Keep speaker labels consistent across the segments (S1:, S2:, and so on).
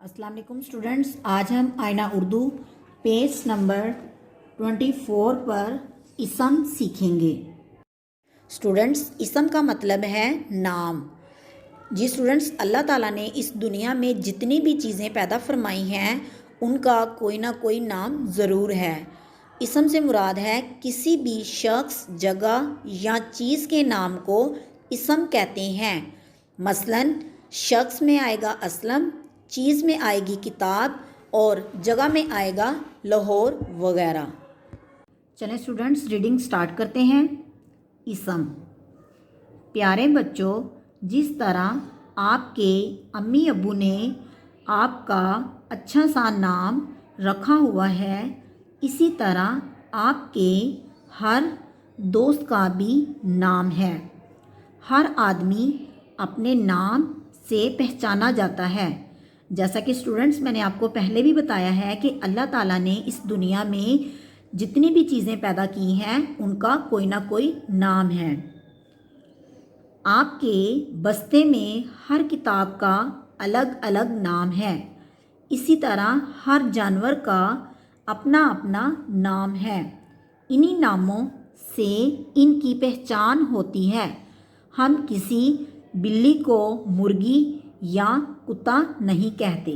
S1: अस्सलाम वालेकुम स्टूडेंट्स, आज हम आईना उर्दू पेज नंबर 24 पर इसम सीखेंगे। स्टूडेंट्स, इसम का मतलब है नाम। जी स्टूडेंट्स, अल्लाह ताला ने इस दुनिया में जितनी भी चीज़ें पैदा फरमाई हैं उनका कोई ना कोई नाम ज़रूर है। इसम से मुराद है किसी भी शख्स, जगह या चीज़ के नाम को इसम कहते हैं। मसलन शख्स में आएगा असलम, चीज़ में आएगी किताब और जगह में आएगा लाहौर वगैरह। चलें स्टूडेंट्स, रीडिंग स्टार्ट करते हैं। इसम। प्यारे बच्चों, जिस तरह आपके अम्मी अब्बू ने आपका अच्छा सा नाम रखा हुआ है, इसी तरह आपके हर दोस्त का भी नाम है। हर आदमी अपने नाम से पहचाना जाता है। जैसा कि स्टूडेंट्स मैंने आपको पहले भी बताया है कि अल्लाह ताला ने इस दुनिया में जितनी भी चीज़ें पैदा की हैं उनका कोई ना कोई नाम है। आपके बस्ते में हर किताब का अलग अलग नाम है। इसी तरह हर जानवर का अपना अपना नाम है। इन्हीं नामों से इनकी पहचान होती है। हम किसी बिल्ली को मुर्गी या कुत्ता नहीं कहते।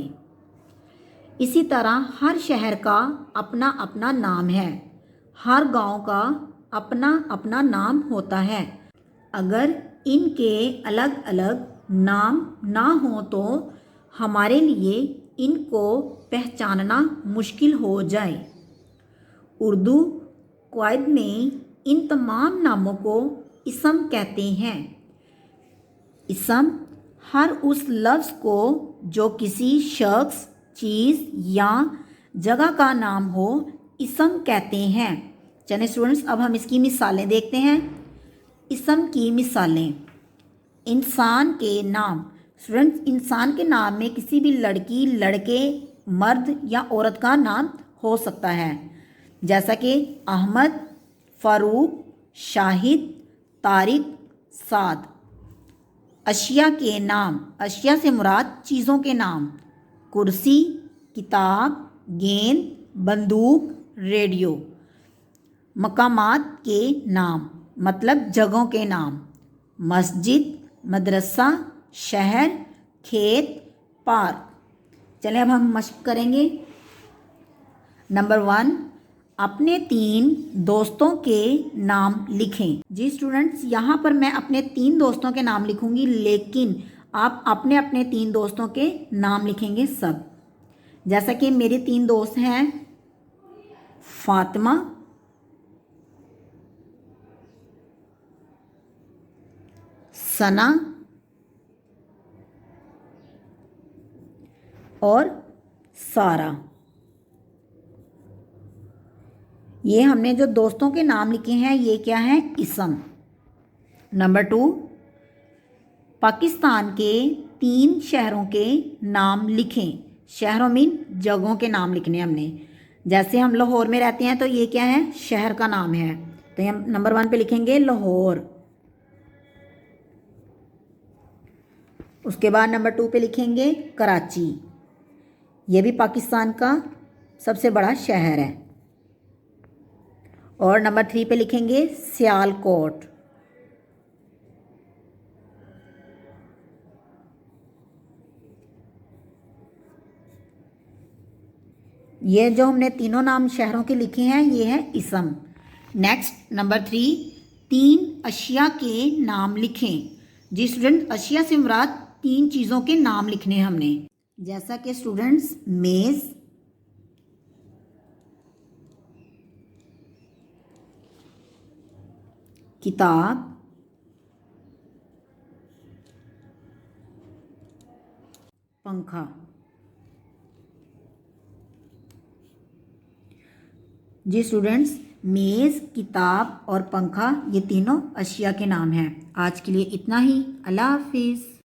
S1: इसी तरह हर शहर का अपना अपना नाम है। हर गांव का अपना अपना नाम होता है। अगर इनके अलग अलग नाम ना हो तो हमारे लिए इनको पहचानना मुश्किल हो जाए। उर्दू क़वायद में इन तमाम नामों को इसम कहते हैं। इसम हर उस लफ्ज़ को जो किसी शख्स, चीज़ या जगह का नाम हो इसम कहते हैं। चलिए स्टूडेंट्स, अब हम इसकी मिसालें देखते हैं। इसम की मिसालें। इंसान के नाम। स्टूडेंट्स, इंसान के नाम में किसी भी लड़की, लड़के, मर्द या औरत का नाम हो सकता है, जैसा कि अहमद, फ़ारूक, शाहिद, तारिक, साद। अशिया के नाम। अशिया से मुराद चीज़ों के नाम। कुर्सी, किताब, गेंद, बंदूक, रेडियो। मकामात के नाम मतलब जगहों के नाम। मस्जिद, मदरसा, शहर, खेत, पार्क। चलें अब हम मश्क करेंगे। नंबर 1, अपने 3 दोस्तों के नाम लिखें। जी स्टूडेंट्स, यहाँ पर मैं अपने 3 दोस्तों के नाम लिखूंगी, लेकिन आप अपने अपने 3 दोस्तों के नाम लिखेंगे सब। जैसा कि मेरे 3 दोस्त हैं फातिमा, सना और सारा। ये हमने जो दोस्तों के नाम लिखे हैं ये क्या है? इसम। नंबर 2, पाकिस्तान के 3 शहरों के नाम लिखें। शहरों मीन जगहों के नाम लिखने हमने। जैसे हम लाहौर में रहते हैं तो ये क्या है? शहर का नाम है, तो हम नंबर 1 पे लिखेंगे लाहौर। उसके बाद नंबर 2 पे लिखेंगे कराची। ये भी पाकिस्तान का सबसे बड़ा शहर है। और नंबर 3 पे लिखेंगे सियालकोट। ये जो हमने तीनों नाम शहरों के लिखे हैं ये है इसम। नेक्स्ट नंबर 3, 3 अशिया के नाम लिखें। जी स्टूडेंट, अशिया से मुराद 3 चीज़ों के नाम लिखने हमने, जैसा कि स्टूडेंट्स मेज़, किताब, पंखा। जी स्टूडेंट्स, मेज़, किताब और पंखा ये तीनों अशिया के नाम हैं। आज के लिए इतना ही। अल्लाह हाफिज़।